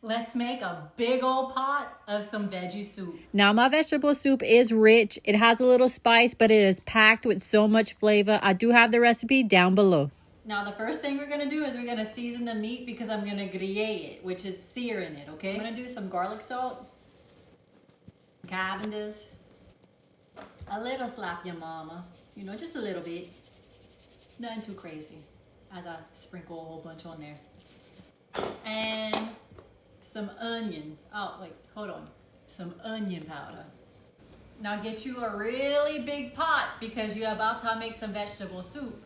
Let's make a big old pot of some veggie soup. Now, my vegetable soup is rich. It has a little spice, but it is packed with so much flavor. I do have the recipe down below. Now, the first thing we're going to do is we're going to season the meat because I'm going to griller it, which is searing it, okay? I'm going to do some garlic salt, Cavenders, a little slap your mama, you know, just a little bit. Nothing too crazy as I sprinkle a whole bunch on there. And some onion. Oh, wait, hold on. Some onion powder. Now get you a really big pot because you're about to make some vegetable soup.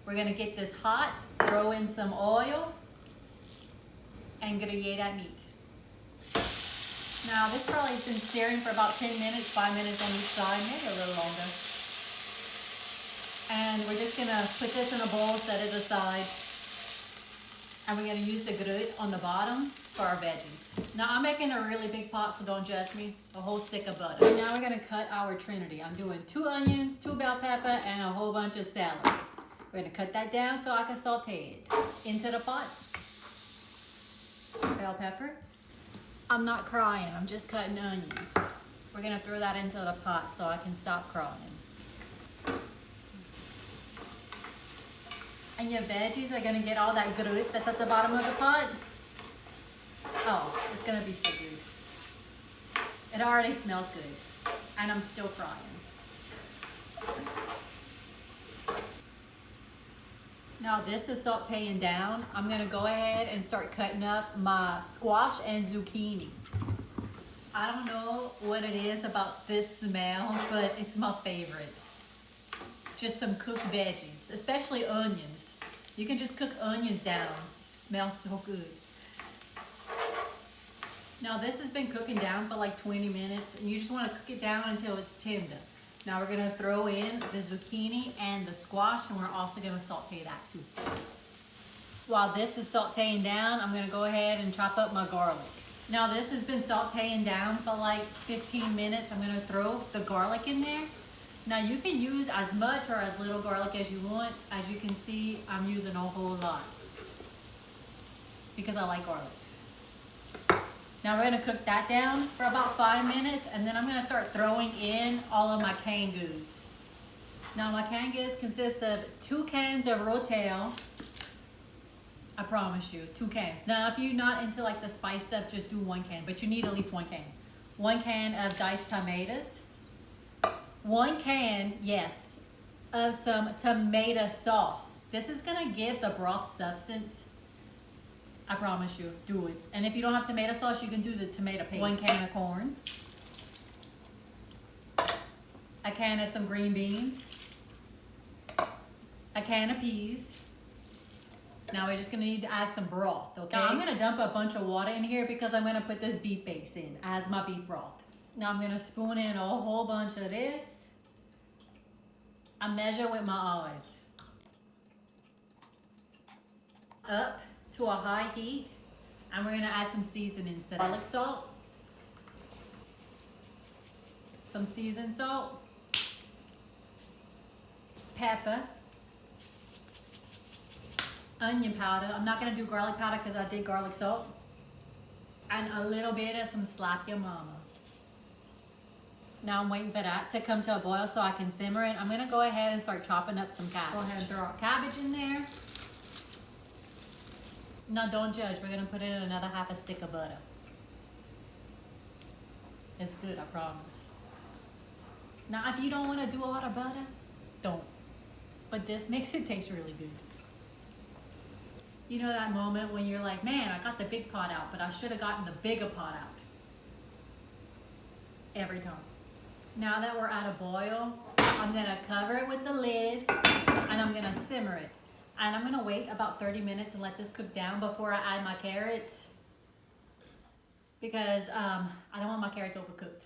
We're gonna get this hot, throw in some oil, and griller that meat. Now this probably has been searing for about 10 minutes, 5 minutes on each side, maybe a little longer. And we're just gonna put this in a bowl, set it aside. And we're gonna use the grit on the bottom for our veggies. Now I'm making a really big pot, so don't judge me. A whole stick of butter. And now we're gonna cut our trinity. I'm doing 2 onions, 2 bell pepper, and a whole bunch of celery. We're gonna cut that down so I can saute it into the pot. Bell pepper. I'm not crying, I'm just cutting onions. We're gonna throw that into the pot so I can stop crying. And your veggies are gonna get all that grit that's at the bottom of the pot. Oh, it's gonna be so good. It already smells good, and I'm still crying. Now this is sauteing down. I'm gonna go ahead and start cutting up my squash and zucchini. I don't know what it is about this smell, but it's my favorite. Just some cooked veggies, especially onions. You can just cook onions down. It smells so good. Now this has been cooking down for like 20 minutes, and you just want to cook it down until it's tender. Now we're gonna throw in the zucchini and the squash, and we're also gonna saute that too. While this is sauteing down, I'm gonna go ahead and chop up my garlic. Now this has been sauteing down for like 15 minutes. I'm gonna throw the garlic in there. Now you can use as much or as little garlic as you want. As you can see, I'm using a whole lot because I like garlic. Now we're gonna cook that down for about 5 minutes, and then I'm gonna start throwing in all of my canned goods. Now my canned goods consist of 2 cans of Rotel. I promise you, 2 cans. Now if you're not into like the spice stuff, just do 1 can, but you need at least 1 can. 1 can of diced tomatoes. 1 can, yes, of some tomato sauce. This is gonna give the broth substance. I promise you, do it. And if you don't have tomato sauce, you can do the tomato paste. 1 can of corn. A can of some green beans. A can of peas. Now we're just gonna need to add some broth, okay? Now I'm gonna dump a bunch of water in here because I'm gonna put this beef base in as my beef broth. Now I'm gonna spoon in a whole bunch of this. I measure with my eyes. Up to a high heat, and we're gonna add some seasonings to that. Garlic salt, some seasoned salt, pepper, onion powder. I'm not gonna do garlic powder because I did garlic salt, and a little bit of some slap your mama. Now I'm waiting for that to come to a boil so I can simmer it. I'm gonna go ahead and start chopping up some cabbage. Go ahead and throw our cabbage in there. Now don't judge, we're gonna put in another half a stick of butter. It's good, I promise. Now if you don't wanna do all the butter, don't. But this makes it taste really good. You know that moment when you're like, man, I got the big pot out, but I should have gotten the bigger pot out. Every time. Now that we're at a boil, I'm gonna cover it with the lid, and I'm gonna simmer it. And I'm gonna wait about 30 minutes and let this cook down before I add my carrots, because I don't want my carrots overcooked.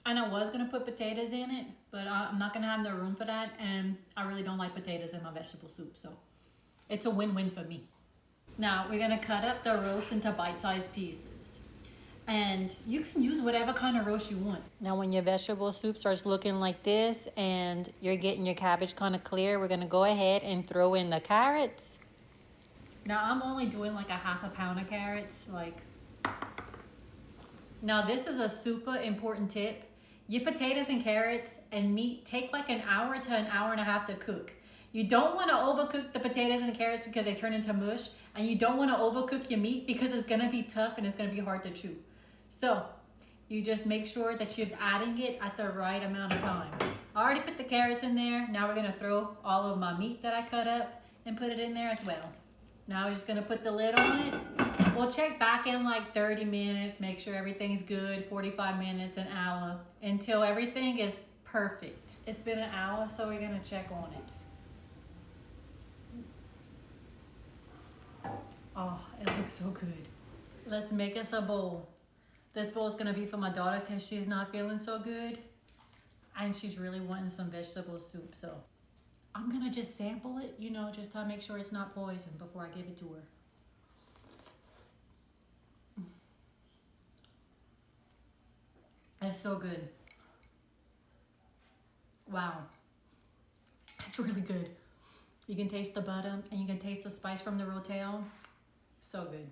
And I was gonna put potatoes in it, but I'm not gonna have no room for that, and I really don't like potatoes in my vegetable soup, so it's a win-win for me. Now we're gonna cut up the roast into bite-sized pieces. And you can use whatever kind of roast you want. Now when your vegetable soup starts looking like this and you're getting your cabbage kind of clear, we're gonna go ahead and throw in the carrots. Now I'm only doing like a half a pound of carrots. Now this is a super important tip. Your potatoes and carrots and meat take like an hour to an hour and a half to cook. You don't want to overcook the potatoes and carrots because they turn into mush, and you don't want to overcook your meat because it's going to be tough and it's going to be hard to chew. So you just make sure that you're adding it at the right amount of time. I already put the carrots in there. Now we're going to throw all of my meat that I cut up and put it in there as well. Now we're just going to put the lid on it. We'll check back in like 30 minutes, make sure everything's good, 45 minutes, an hour, until everything is perfect. It's been an hour, so we're going to check on it. Oh, it looks so good. Let's make us a bowl. This bowl is going to be for my daughter because she's not feeling so good. And she's really wanting some vegetable soup. So I'm going to just sample it, you know, just to make sure it's not poison before I give it to her. It's so good. Wow. It's really good. You can taste the butter and you can taste the spice from the Rotel. So good.